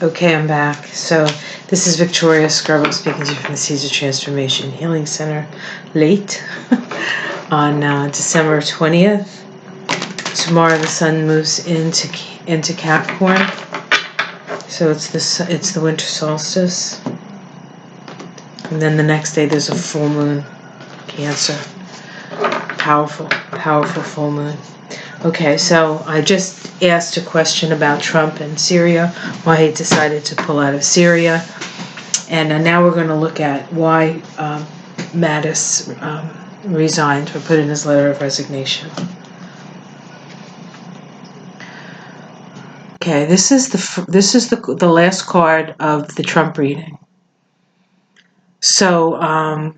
Okay, I'm back. So this is Victoria Scrubble speaking to you from the Seeds of Transformation Healing Center, late on December 20th. Tomorrow the sun moves into Capricorn, so it's the winter solstice, and then the next day there's a full moon, Cancer, powerful full moon. Okay, so I just asked a question about Trump and Syria, why he decided to pull out of Syria. And now we're going to look at why Mattis resigned or put in his letter of resignation. Okay, this is the last card of the Trump reading. So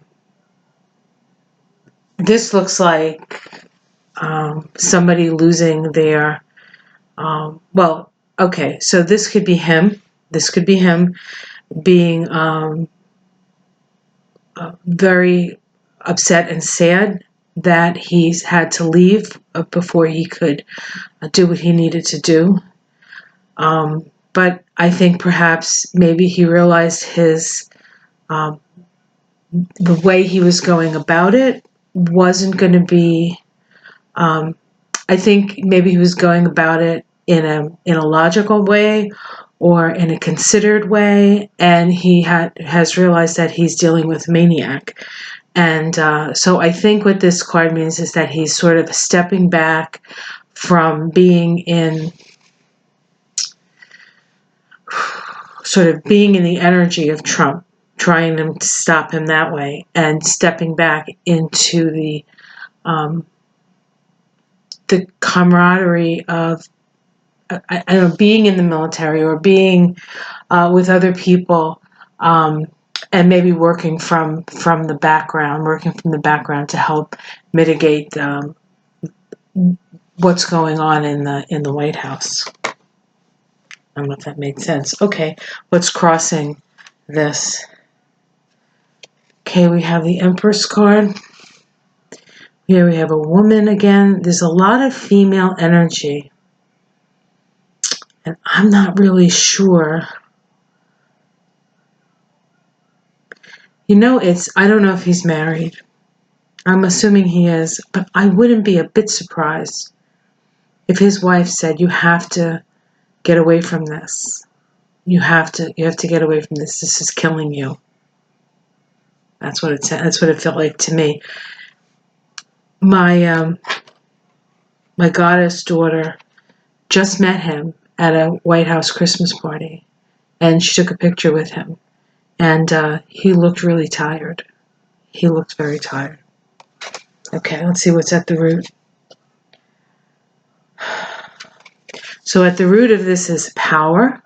this looks like somebody losing their, okay, so this could be him. This could be him being very upset and sad that he's had to leave before he could do what he needed to do. But I think perhaps maybe he realized the way he was going about it wasn't going to be, I think maybe he was going about it in a logical way or in a considered way, and he has realized that he's dealing with a maniac. And so I think what this card means is that he's sort of stepping back from being in the energy of Trump, trying to stop him that way, and stepping back into the camaraderie of I don't know, being in the military or being with other people, and maybe working from the background to help mitigate what's going on in the White House. I don't know if that made sense. Okay, what's crossing this? Okay, we have the Empress card. Here we have a woman again. There's a lot of female energy. And I'm not really sure. I don't know if he's married. I'm assuming he is, but I wouldn't be a bit surprised if his wife said, "You have to get away from this. You have to get away from this. This is killing you." That's what it felt like to me. My goddess daughter just met him at a White House Christmas party, and she took a picture with him, and he looked really tired. He looked very tired. Okay, let's see what's at the root. So at the root of this is power.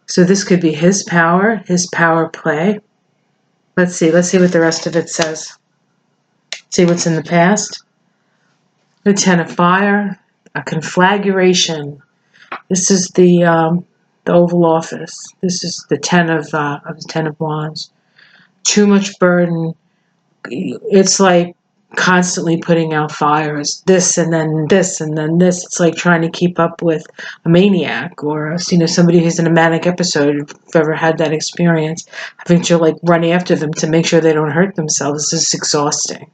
So this could be his power play. Let's see what the rest of it says. See what's in the past. The Ten of Fire, a conflagration. This is the Oval Office. This is the Ten of Wands. Too much burden. It's like constantly putting out fires, this and then this and then this. It's like trying to keep up with a maniac or somebody who's in a manic episode. If you've ever had that experience, having to like run after them to make sure they don't hurt themselves, this is exhausting.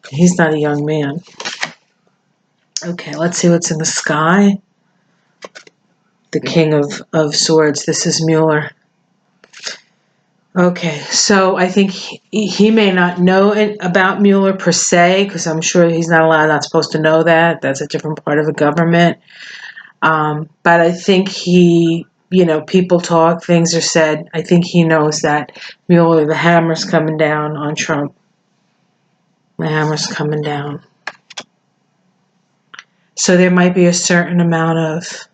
He's not a young man. Okay, let's see what's in the sky. The King of Swords. This is Mueller. Okay, so I think he may not know about Mueller per se, because I'm sure he's not supposed to know that. That's a different part of the government. But I think people talk, things are said. I think he knows that Mueller, the hammer's coming down on Trump. The hammer's coming down. So there might be a certain amount of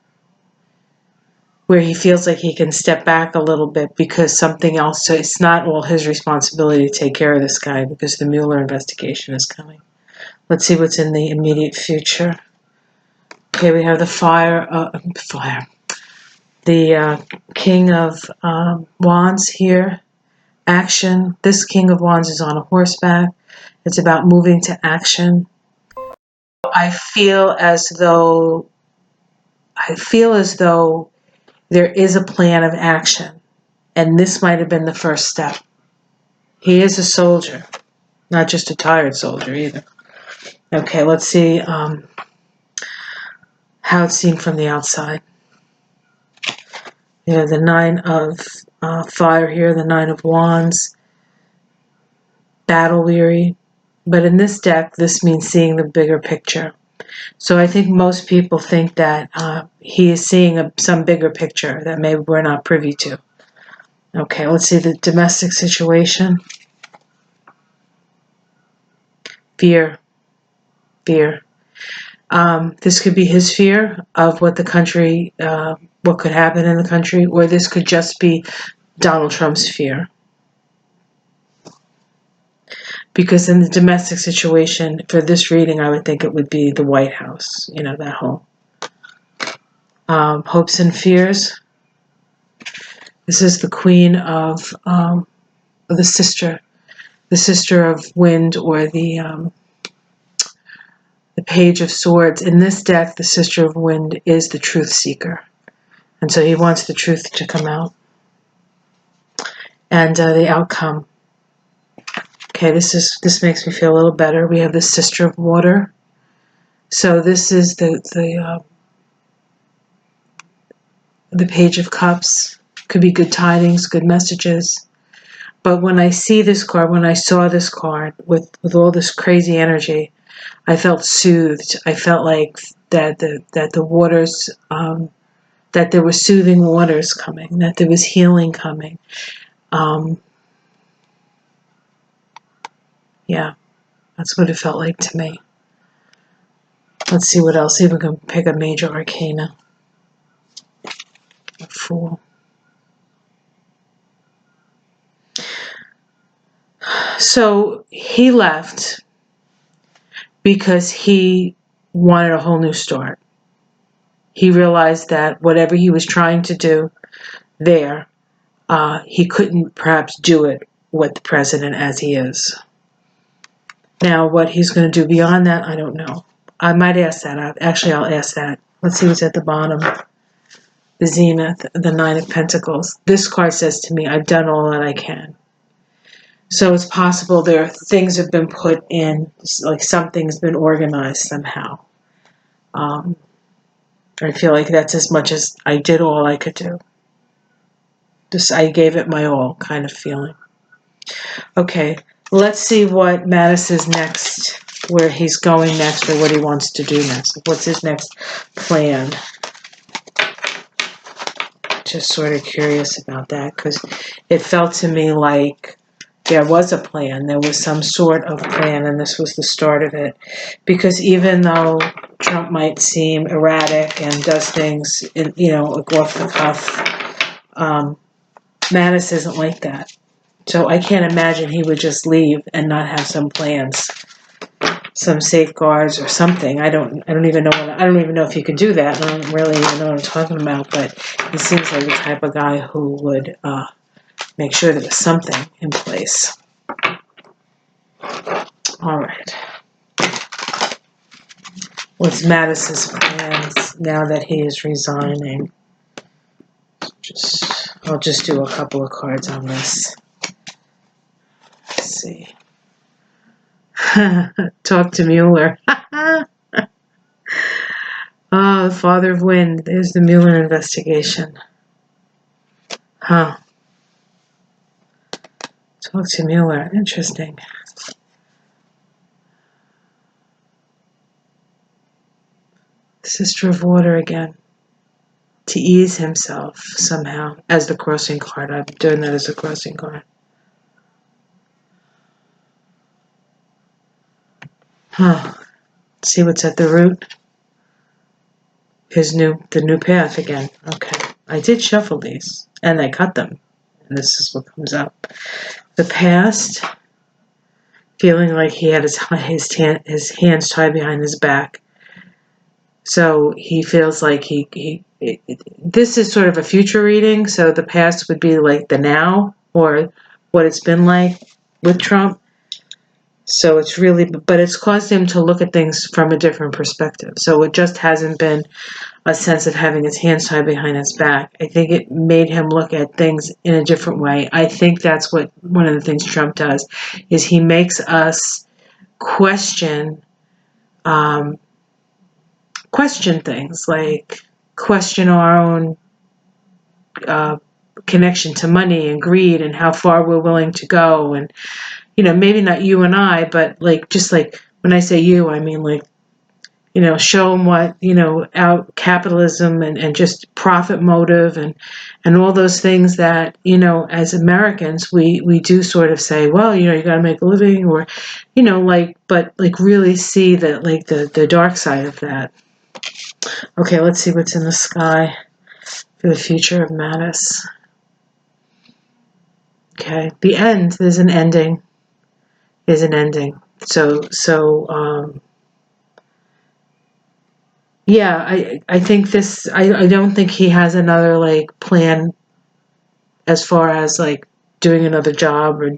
where he feels like he can step back a little bit because something else, so it's not all his responsibility to take care of this guy because the Mueller investigation is coming. Let's see what's in the immediate future. Okay, we have the fire. The King of Wands here. Action. This King of Wands is on a horseback. It's about moving to action. I feel as though there is a plan of action. And this might have been the first step. He is a soldier, not just a tired soldier either. Okay, let's see how it's seen from the outside. You have the 9 of fire here, the 9 of wands, battle weary. But in this deck, this means seeing the bigger picture. So I think most people think that he is seeing some bigger picture that maybe we're not privy to. Okay, let's see the domestic situation. Fear. Fear. This could be his fear of what the country, what could happen in the country, or this could just be Donald Trump's fear. Because in the domestic situation, for this reading, I would think it would be the White House, you know, that whole hopes and fears. This is the Queen of the Sister of Wind, or the Page of Swords. In this deck, the Sister of Wind is the truth seeker. And so he wants the truth to come out. And the outcome. Okay, this makes me feel a little better. We have the Sister of Water. So this is the Page of Cups. Could be good tidings, good messages. But when I see this card, when I saw this card with all this crazy energy, I felt soothed. I felt like that the waters, that there were soothing waters coming, that there was healing coming. Yeah, that's what it felt like to me. Let's see what else. See if we can pick a major arcana. A Fool. So he left because he wanted a whole new start. He realized that whatever he was trying to do there, he couldn't perhaps do it with the president as he is. Now, what he's going to do beyond that, I don't know. I might ask that. Actually, I'll ask that. Let's see what's at the bottom. The Zenith, the 9 of Pentacles. This card says to me, I've done all that I can. So it's possible things have been put in, like something's been organized somehow. I feel like that's as much as I did all I could do. Just I gave it my all kind of feeling. Okay, let's see what Mattis is next, where he's going next, or what he wants to do next. What's his next plan? Just sort of curious about that, because it felt to me like there was a plan. There was some sort of plan, and this was the start of it. Because even though Trump might seem erratic and does things, off the cuff, Mattis isn't like that. So I can't imagine he would just leave and not have some plans, some safeguards or something. I don't even know if he could do that. I don't really even know what I'm talking about. But he seems like the type of guy who would make sure there was something in place. All right. What's Mattis's plans now that he is resigning? I'll just do a couple of cards on this. Let's see. Talk to Mueller. Oh, the Father of Wind. There's the Mueller investigation. Huh. Talk to Mueller. Interesting. Sister of Water again. To ease himself somehow as the crossing card. I'm doing that as a crossing card. Huh. Let's see what's at the root. The new path again. Okay. I did shuffle these, and I cut them. And this is what comes up. The past, feeling like he had his hands tied behind his back. So he feels like this is sort of a future reading, so the past would be like the now, or what it's been like with Trump. So it's really, but it's caused him to look at things from a different perspective. So it just hasn't been a sense of having his hands tied behind his back. I think it made him look at things in a different way. I think that's what one of the things Trump does, is he makes us question things, like question our own connection to money and greed and how far we're willing to go. And, maybe not you and I, but like, just like when I say you, I mean like, show them what, out capitalism and just profit motive and all those things that, as Americans, we do sort of say, well, you got to make a living, or, but like really see that, like the dark side of that. Okay, let's see what's in the sky for the future of Mattis. Okay, the end, there's an ending. There's an ending. So, yeah, I think this, I don't think he has another like plan as far as like doing another job or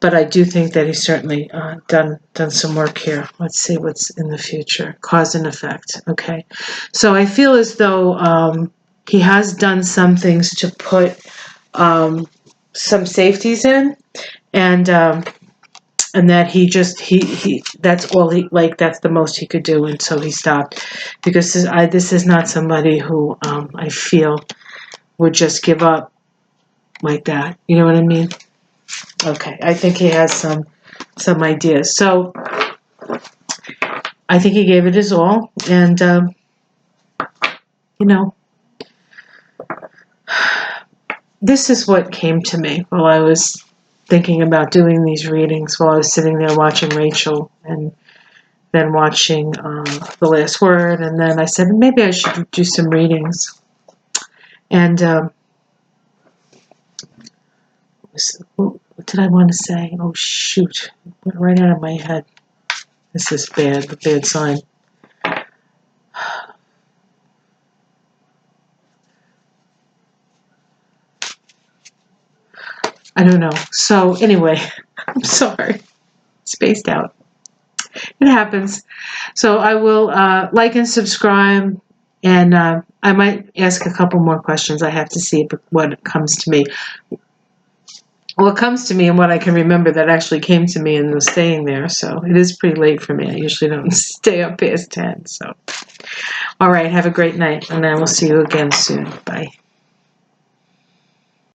but I do think that he's certainly done some work here. Let's see what's in the future. Cause and effect. Okay, so I feel as though he has done some things to put some safeties in, and that he that's all he, like, that's the most he could do, and so he stopped, because this is not somebody who I feel would just give up like that. You know what I mean? Okay, I think he has some ideas. So I think he gave it his all, and this is what came to me while I was thinking about doing these readings, while I was sitting there watching Rachel and then watching The Last Word, and then I said maybe I should do some readings. And what did I want to say? Oh shoot, it went right out of my head. This is bad, a bad sign. I don't know. So anyway, I'm sorry. Spaced out. It happens. So I will like and subscribe, and I might ask a couple more questions. I have to see what comes to me. What comes to me and what I can remember that actually came to me and was staying there. So it is pretty late for me. I usually don't stay up past 10. So, all right. Have a great night, and I will see you again soon. Bye.